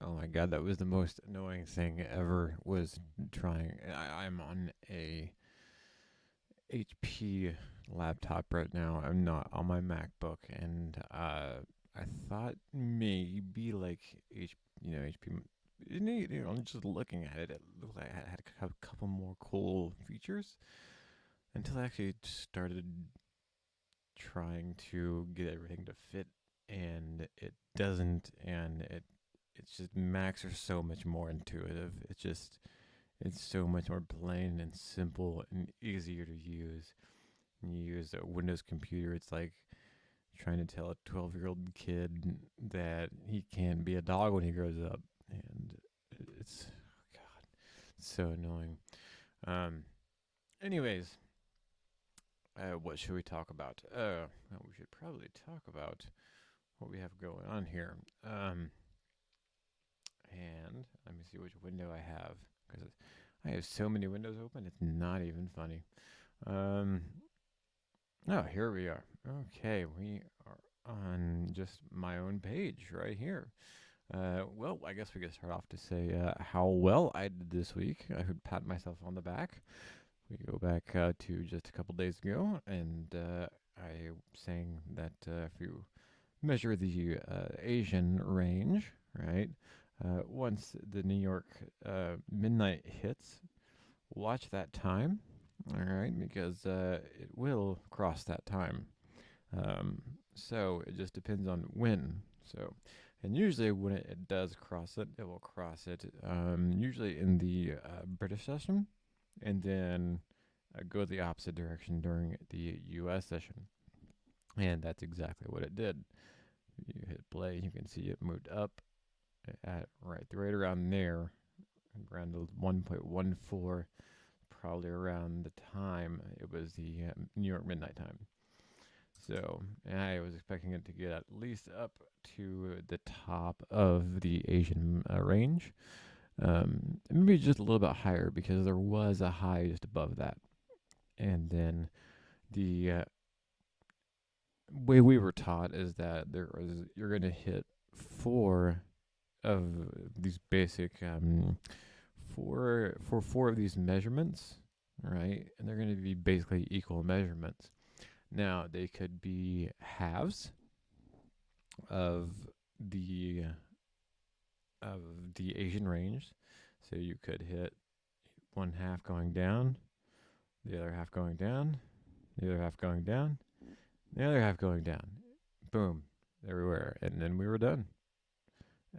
Oh my god, that was the most annoying thing ever. Was trying. I'm on a HP laptop right now. I'm not on my MacBook, and I thought maybe like HP. I'm just looking at it. It looked like it had a couple more cool features until I actually started trying to get everything to fit, and it doesn't. And it's just Macs are so much more intuitive. It's so much more plain and simple and easier to use. When you use a Windows computer, it's like trying to tell a 12-year-old kid that he can't be a dog when he grows up. And it's, oh God, it's so annoying. Um, anyways, what should we talk about? Well, we should probably talk about what we have going on here. And let me see which window I have, because I have so many windows open, it's not even funny. Um, oh, here we are. Okay, we are on just my own page right here. Well, I guess we could start off to say how well I did this week. I could pat myself on the back. We go back to just a couple days ago, and I saying that if you measure the Asian range, right? Once the New York midnight hits, watch that time, all right, because it will cross that time. So it just depends on when. So, and usually when it does cross it, it will cross it usually in the British session, and then go the opposite direction during the U.S. session. And that's exactly what it did. You hit play, you can see it moved up at right around there, around the 1.14, probably around the time it was the New York midnight time. So, and I was expecting it to get at least up to the top of the Asian range. Maybe just a little bit higher because there was a high just above that. And then the way we were taught is that you're going to hit four of these basic four of these measurements, right? And they're going to be basically equal measurements. Now they could be halves of the of the Asian range, so you could hit one half going down, the other half going down, the other half going down, the other half going down. Boom, everywhere, and then we were done.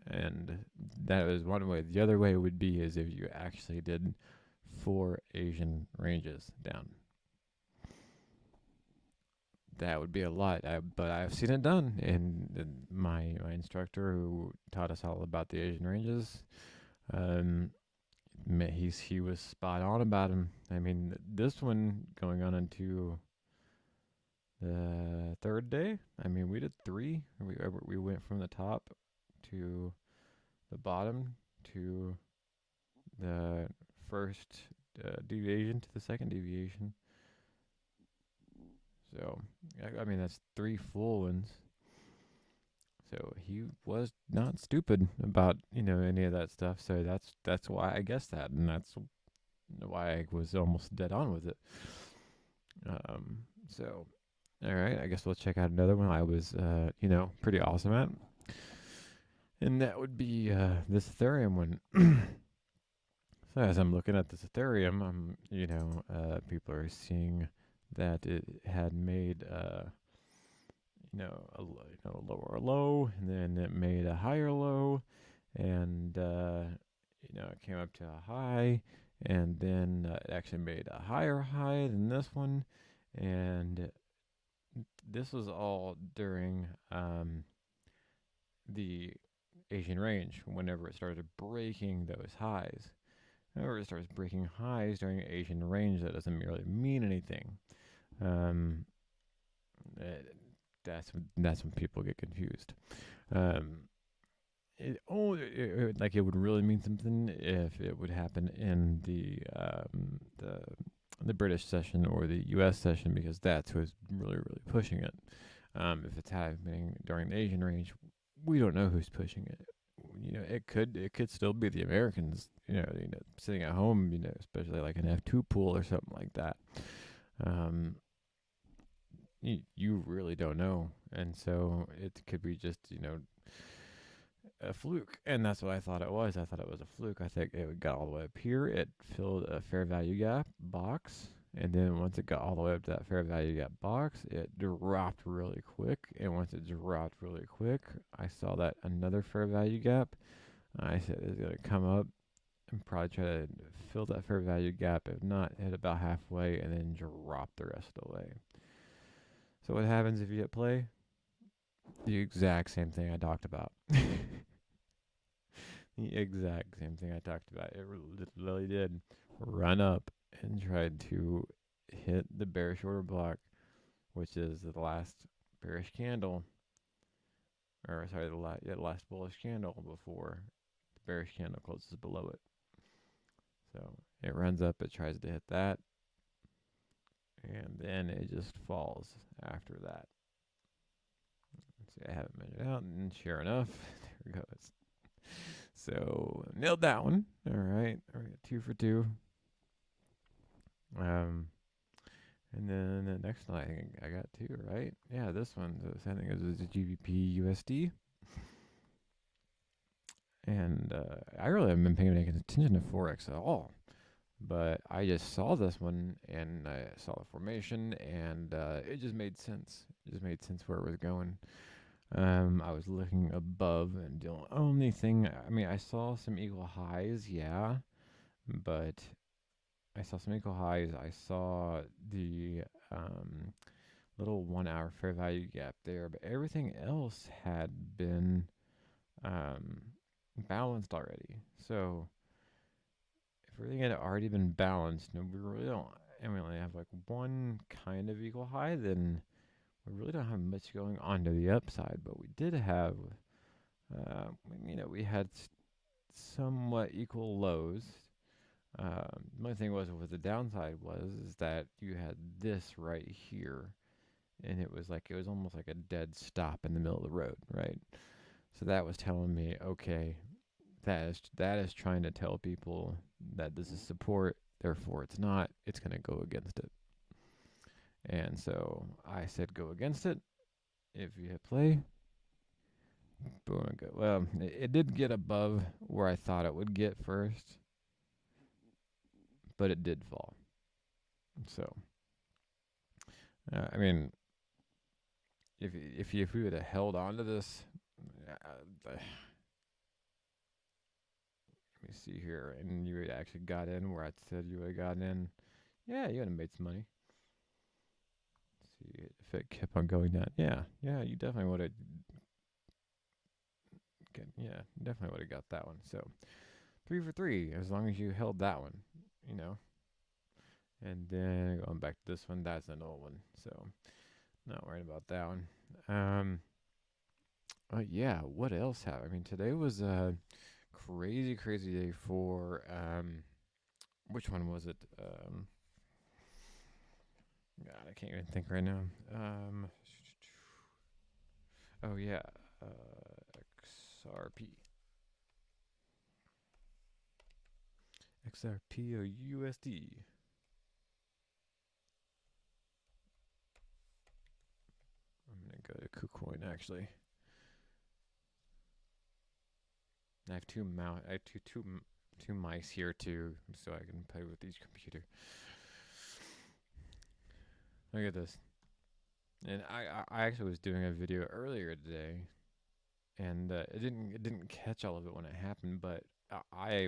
And that was one way. The other way would be is if you actually did four Asian ranges down. That would be a lot, but I've seen it done. And my instructor who taught us all about the Asian ranges, um, he was spot on about him. I mean, this one going on into the third day. I mean, we did three. We went from the top to the bottom to the first deviation to the second deviation. So, I mean, that's three full ones. So he was not stupid about any of that stuff. So that's why I guessed that, and that's why I was almost dead on with it. So all right, I guess we'll check out another one I was pretty awesome at, and that would be this Ethereum one. So as I'm looking at this Ethereum, people are seeing that it had made a lower low, and then it made a higher low, and it came up to a high, and then it actually made a higher high than this one, and this was all during the Asian range. Whenever it started breaking those highs, whenever it starts breaking highs during Asian range, that doesn't really mean anything. Um, that's when people get confused. Um, it would really mean something if it would happen in the British session or the U.S. session, because that's who's really pushing it. If it's happening during the Asian range, we don't know who's pushing it. it could still be the Americans, sitting at home, especially like an F2 pool or something like that. Um, you really don't know, and so it could be just a fluke, and that's what I thought it was. I thought it was a fluke. I think it got all the way up here. It filled a fair value gap box, and then once it got all the way up to that fair value gap box, it dropped really quick. And once it dropped really quick, I saw that another fair value gap. I said it's gonna come up and probably try to fill that fair value gap. If not, hit about halfway and then drop the rest of the way. So what happens if you hit play? The exact same thing I talked about. The exact same thing I talked about. It literally did run up and tried to hit the bearish order block, which is the last bearish candle, or sorry, the last bullish candle before the bearish candle closes below it. So it runs up, it tries to hit that, and then it just falls after that. Let's see, I have it measured out, and sure enough, there it goes. So nailed that one. All right, 2 for 2. And then the next one I think I got 2, right? Yeah, this one. I think it was the GBP USD. And I really haven't been paying any attention to Forex at all. But I just saw this one, and I saw the formation, and it just made sense. It just made sense where it was going. I was looking above, and the only thing, I mean, I saw some equal highs, yeah, but I saw some equal highs. I saw the little 1 hour fair value gap there, but everything else had been balanced already. So if everything had already been balanced, and we really don't, and we only have like one kind of equal high, then we really don't have much going on to the upside. But we did have, we had somewhat equal lows. The only thing was with the downside is that you had this right here, and it was almost like a dead stop in the middle of the road, right? So that was telling me, okay, that is trying to tell people that this is support, therefore it's not. It's going to go against it. And so I said go against it. If you hit play, boom, go. Well, it did get above where I thought it would get first, but it did fall. So, I mean, if we would have held on to this, let me see here, and you actually got in where I said you would have gotten in, yeah, you would have made some money. Let's see if it kept on going down. Yeah, you definitely would have. Yeah, definitely would have got that one. So 3 for 3, as long as you held that one, And then going back to this one, that's an old one, so not worried about that one. Yeah, what else happened? I mean, today was a crazy day for which one was it? God, I can't even think right now. Oh yeah, XRP. XRP or USD. I'm gonna go to KuCoin actually. I have two mice here too, so I can play with each computer. Look at this. And I actually was doing a video earlier today, and it didn't catch all of it when it happened, but I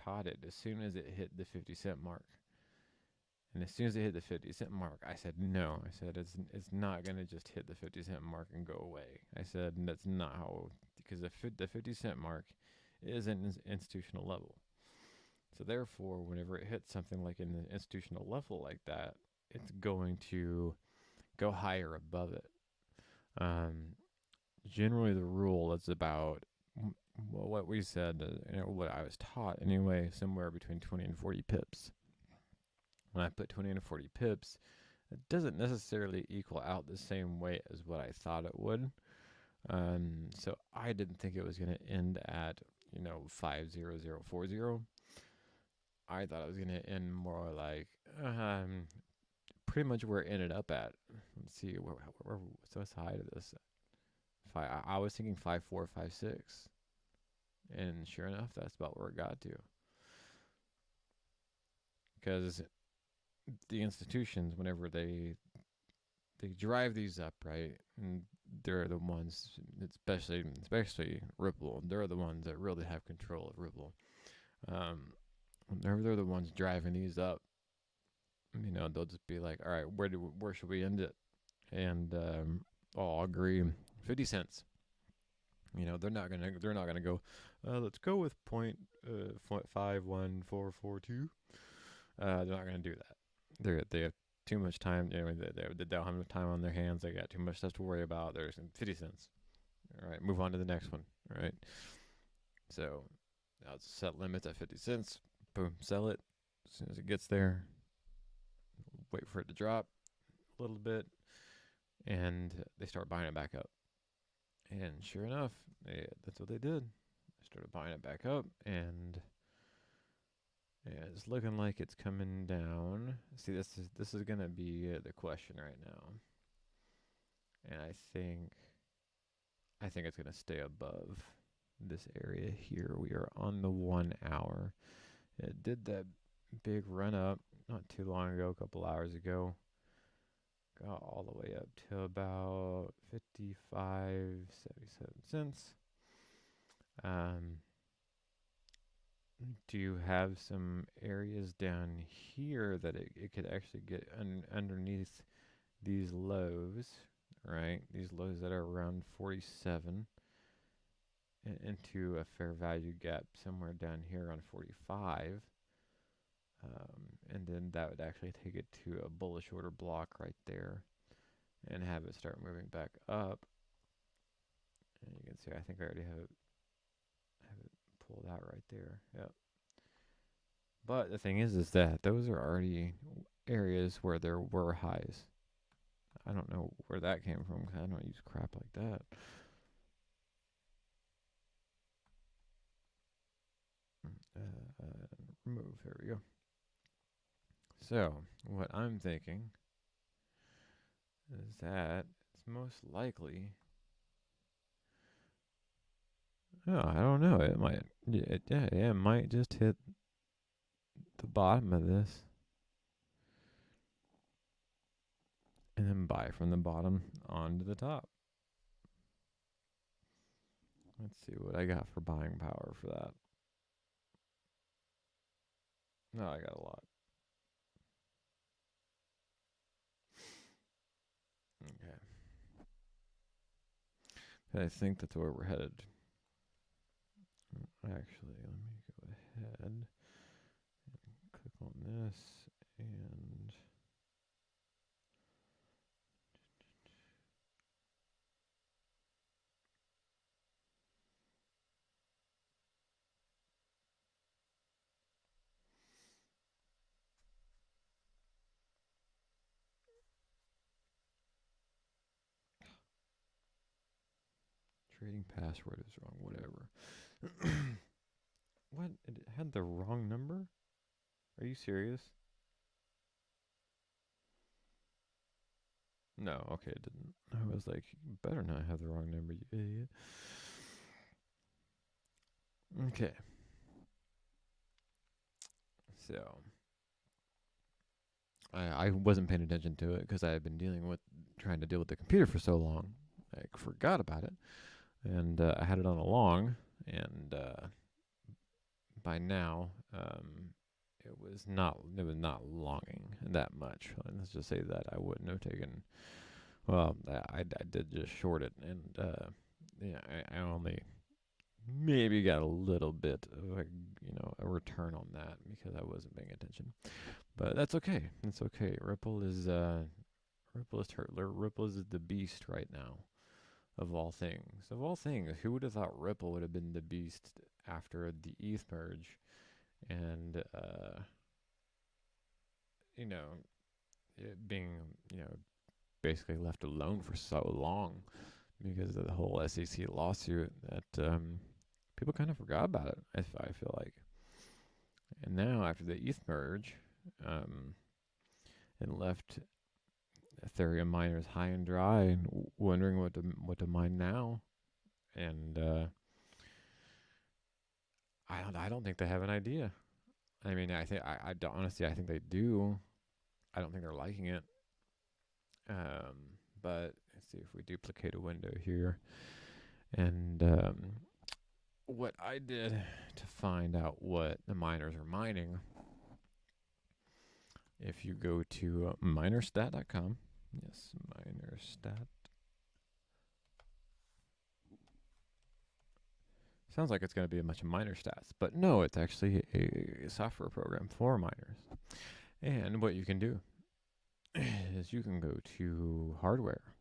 caught it as soon as it hit the 50 cent mark. And as soon as it hit the 50 cent mark, I said no. I said it's not gonna just hit the 50 cent mark and go away. I said that's not how, because the 50 cent mark is an institutional level. So therefore, whenever it hits something like an institutional level like that, it's going to go higher above it. Generally, the rule is about what we said, what I was taught anyway, somewhere between 20 and 40 pips. When I put 20 and 40 pips, it doesn't necessarily equal out the same way as what I thought it would. So I didn't think it was going to end at 50040. I thought it was going to end more like pretty much where it ended up at. Let's see, what's the height of this? I was thinking 5456, and sure enough, that's about where it got to. Because the institutions, whenever they drive these up, right, and they're the ones, especially Ripple, they're the ones that really have control of Ripple. Whenever they're the ones driving these up, they'll just be like, all right, where should we end it? And I'll agree, 50 cents. They're not gonna go. Let's go with 0.51442. They're not gonna do that. They have too much time. They don't have enough time on their hands. They got too much stuff to worry about. There's 50 cents. All right, move on to the next one. All right. So I'll set limits at 50 cents. Boom, sell it as soon as it gets there. Wait for it to drop a little bit, and they start buying it back up. And sure enough, that's what they did. They started buying it back up, and it's looking like it's coming down. See, this is gonna be the question right now, and I think it's gonna stay above this area here. We are on the 1 hour. It did that big run up not too long ago, a couple hours ago. Got all the way up to about 55.77 cents. Do you have some areas down here that it could actually get underneath these lows, right? These lows that are around 47 into a fair value gap somewhere down here on 45. And then that would actually take it to a bullish order block right there and have it start moving back up. And you can see, I think I already have it pulled out right there. Yep. But the thing is that those are already areas where there were highs. I don't know where that came from because I don't use crap like that. Remove. There we go. So what I'm thinking is that it's most likely. Oh, I don't know. It might. It might just hit the bottom of this and then buy from the bottom onto the top. Let's see what I got for buying power for that. No, I got a lot. Okay. I think that's where we're headed. Actually, let me go ahead and click on this and trading password is wrong, whatever. What? It had the wrong number? Are you serious? No, okay, it didn't. I was like, you better not have the wrong number, you idiot. Okay. So, I wasn't paying attention to it because I had been trying to deal with the computer for so long. I forgot about it. And I had it on a long, and by now, it was not longing that much. Let's just say that I wouldn't have taken. Well, I did just short it, and I only maybe got a little bit of a return on that because I wasn't paying attention. But that's okay. That's okay. Ripple is the beast right now. Of all things, who would have thought Ripple would have been the beast after the ETH merge, and it being basically left alone for so long because of the whole SEC lawsuit that people kind of forgot about it. I feel like, and now after the ETH merge, um, it left Ethereum miners high and dry and wondering what to mine now. And I don't think they have an idea. I mean, I don't, honestly, I think they do. I don't think they're liking it. But let's see if we duplicate a window here. And what I did to find out what the miners are mining, if you go to minerstat.com, yes, minerstat. Sounds like it's going to be a bunch of miner stats, but no, it's actually a software program for miners. And what you can do is you can go to hardware,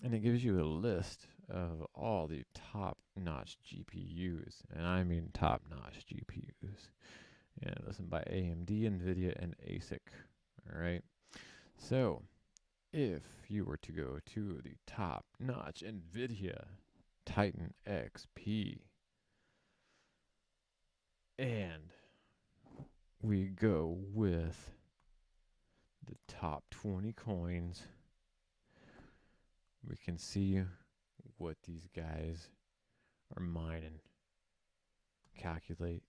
and it gives you a list of all the top-notch GPUs, and I mean top-notch GPUs. And listen, by AMD, NVIDIA, and ASIC. All right. So if you were to go to the top-notch NVIDIA Titan XP, and we go with the top 20 coins, we can see what these guys are mining, calculate,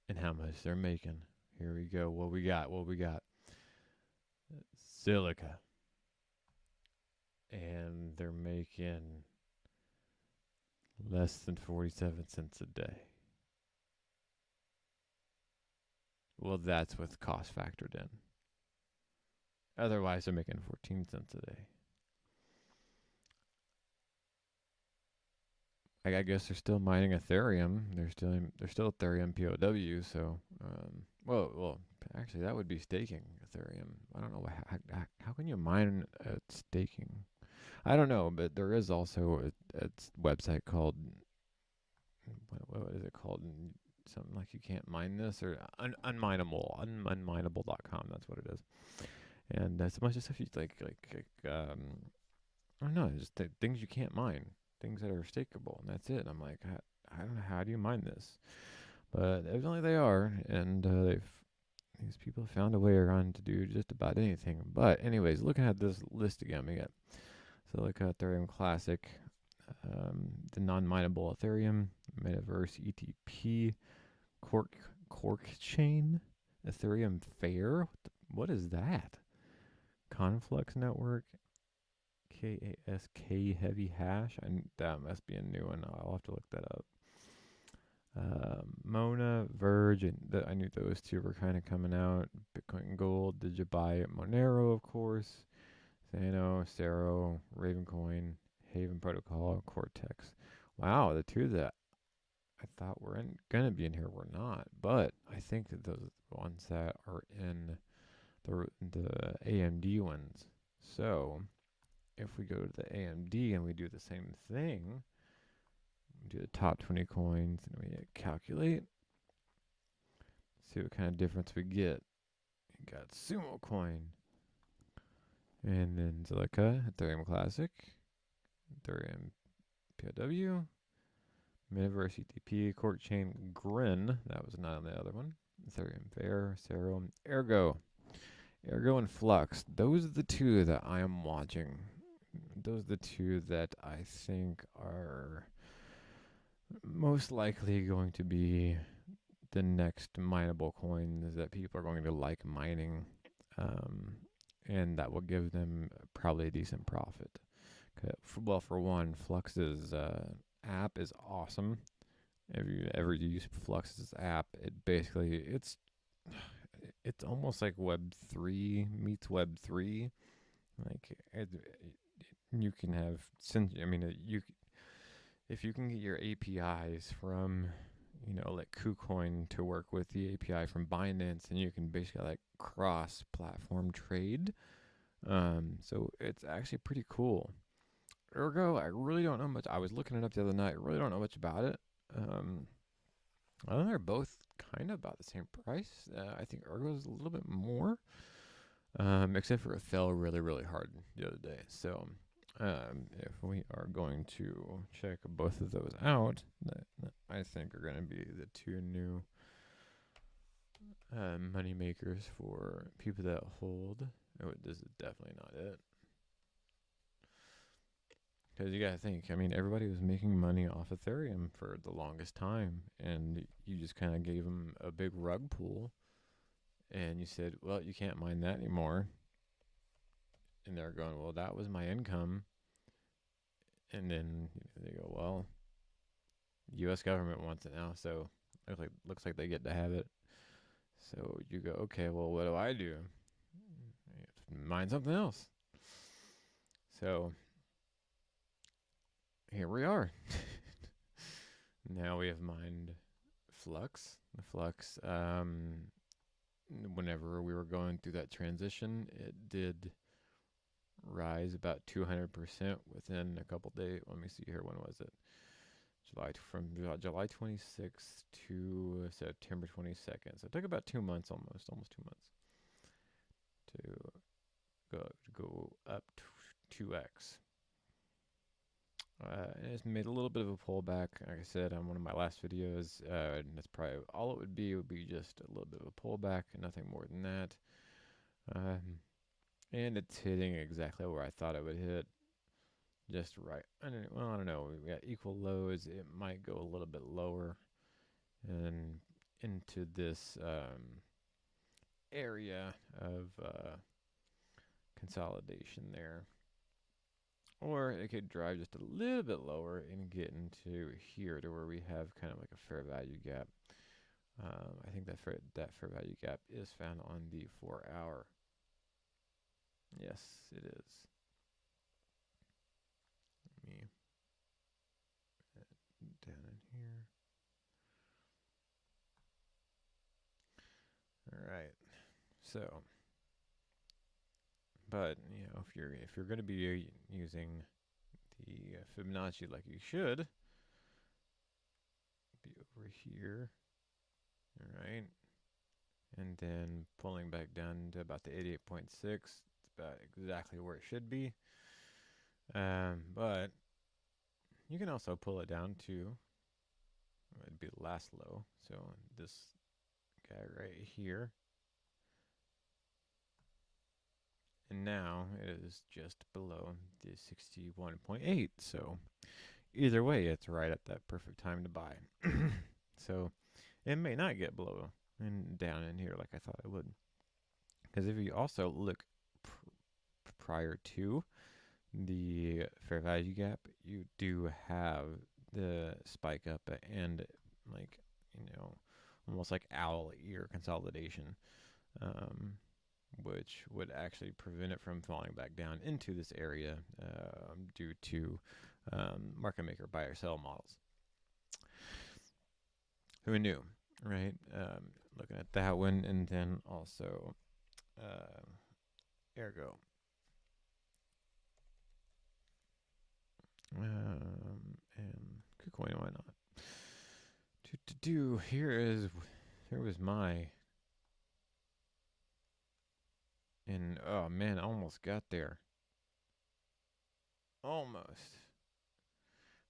and how much they're making. Here we go. What we got? Silica. And they're making less than 47 cents a day. Well, that's with cost factored in. Otherwise, they're making 14 cents a day. I guess they're still mining Ethereum. They're still Ethereum POW. So, well, actually, that would be staking Ethereum. I don't know how can you mine at staking. I don't know, but there is also a website called what is it called? Something like you can't mine this or unmineable.com. That's what it is. And that's a bunch of stuff you like I don't know, just things you can't mine, things that are stakeable, and that's it. I'm like, I don't know, how do you mine this? But evidently they are, and these people have found a way around to do just about anything. But anyways, looking at this list again, we got Silica, Ethereum Classic, the non-mineable Ethereum, Metaverse ETP, Cork Chain, Ethereum Fair. What is that? Conflux Network, KASK Heavy Hash. That must be a new one. I'll have to look that up. Mona, Verge, and I knew those two were kind of coming out. Bitcoin Gold, Digibuy, Monero, of course. Thano, Cero, Ravencoin, Haven Protocol, Cortex. Wow, the two that I thought were gonna be in here were not. But I think that those ones that are in the AMD ones. So if we go to the AMD and we do the same thing, we do the top 20 coins and we calculate, see what kind of difference we get. You got Sumo Coin, and then Silica, Ethereum Classic, Ethereum POW, Metaverse ETP, Cork Chain, Grin, that was not on the other one, Ethereum Fair, Cero, Ergo and Flux. Those are the two that I am watching. Those are the two that I think are most likely going to be the next mineable coins that people are going to like mining, and that will give them probably a decent profit. Well, for one, Flux's app is awesome. If you ever use Flux's app, it's almost like Web3 meets Web3. Like you can have if you can get your APIs from like KuCoin to work with the API from Binance, and you can basically like cross-platform trade. So it's actually pretty cool. Ergo, I really don't know much. I was looking it up the other night. I really don't know much about it. I think they're both kind of about the same price. I think Ergo is a little bit more. except for it fell really, really hard the other day. So if we are going to check both of those out, that I think are going to be the two new money makers for people that hold. Oh, this is definitely not it. Because you gotta think, I mean, everybody was making money off Ethereum for the longest time, and you just kind of gave them a big rug pull, and you said, well, you can't mine that anymore. And they're going, well, that was my income. And then they go, well, the U.S. government wants it now, so looks like they get to have it. So you go, okay, well, what do I do? Mine something else. So here we are. Now we have mined Flux. The Flux, whenever we were going through that transition, it did rise about 200% within a couple days. Let me see here. When was it? From July 26th to September 22nd. So it took about 2 months, almost 2 months, to go up 2x. And it's made a little bit of a pullback. Like I said on one of my last videos, that's probably all it would be just a little bit of a pullback, nothing more than that. And it's hitting exactly where I thought it would hit, just right. I don't know. We got equal lows. It might go a little bit lower and into this area of consolidation there. Or it could drive just a little bit lower and get into here to where we have kind of like a fair value gap. I think that fair value gap is found on the 4 hour. Yes, it is. Let me down in here. All right. So, but if you're going to be using the Fibonacci like you should, be over here. All right. And then pulling back down to about the 88.6. It's about exactly where it should be. But you can also pull it down to, it'd be the last low. So this guy right here. And now it is just below the 61.8. So either way, it's right at that perfect time to buy. So it may not get below and down in here like I thought it would. Because if you also look prior to the fair value gap, you do have the spike up and like, almost like owl ear consolidation, which would actually prevent it from falling back down into this area due to market maker buy or sell models. Who knew, right? Looking at that one, and then also Ergo. And KuCoin, why not? Here was my, and oh man, I almost got there. Almost.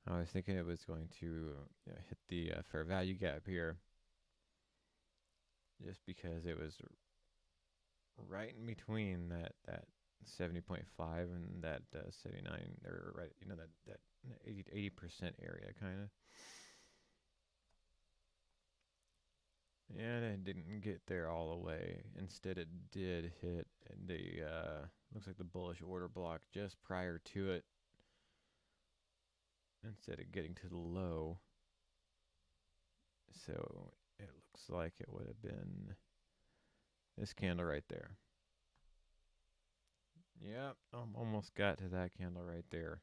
I was thinking it was going to hit the fair value gap here, just because it was right in between that 70.5 and that 79, or right, that 80% area kind of. And it didn't get there all the way. Instead, it did hit the looks like the bullish order block just prior to it. Instead of getting to the low. So it looks like it would have been this candle right there. Yep, almost got to that candle right there.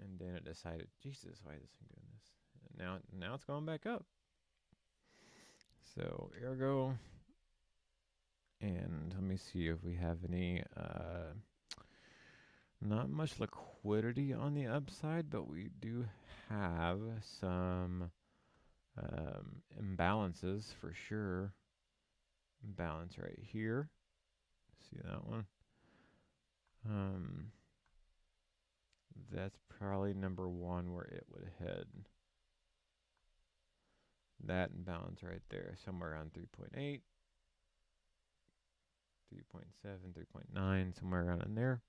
And then it decided, Jesus, why is this thing doing this? And now it's going back up. So Ergo, and let me see if we have any, not much liquidity on the upside, but we do have some imbalances for sure. imbalance right here. See that one? That's probably number one where it would head. That imbalance right there, somewhere around 3.8, 3.7, 3.9, somewhere around in there.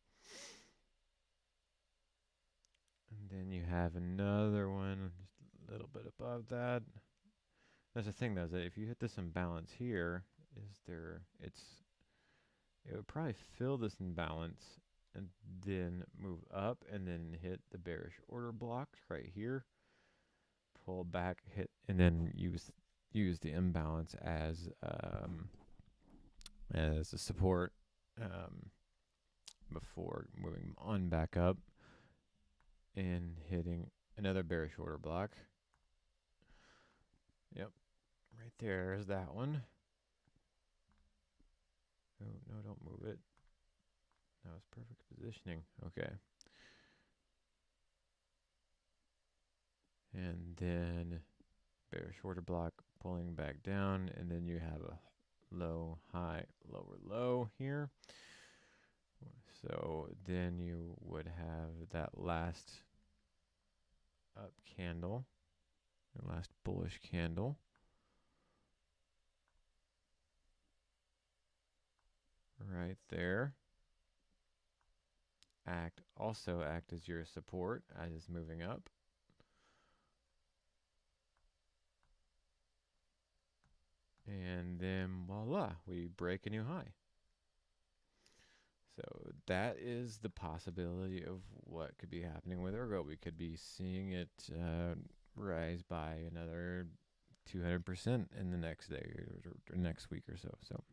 And then you have another one just a little bit above that. That's the thing though, is that if you hit this imbalance here, it would probably fill this imbalance and then move up and then hit the bearish order blocks right here, pull back, hit, and then use the imbalance as a support before moving on back up and hitting another bearish order block. Yep, right there is that one. Oh, no, don't move it. That was perfect positioning. Okay. And then bearish order block pulling back down, and then you have a low, high, lower, low here. So then you would have that last up candle, the last bullish candle. Right there. Also act as your support as it's moving up. And then voila, we break a new high. So that is the possibility of what could be happening with Ergo. We could be seeing it rise by another 200% in the next day or next week or so. So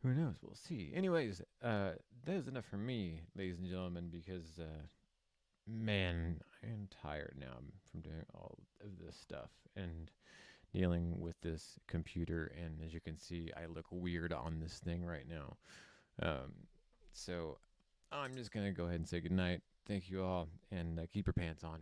who knows? We'll see. Anyways, that is enough for me, ladies and gentlemen, because man, I am tired now from doing all of this stuff and dealing with this computer. And as you can see, I look weird on this thing right now. So I'm just going to go ahead and say goodnight. Thank you all, and keep your pants on.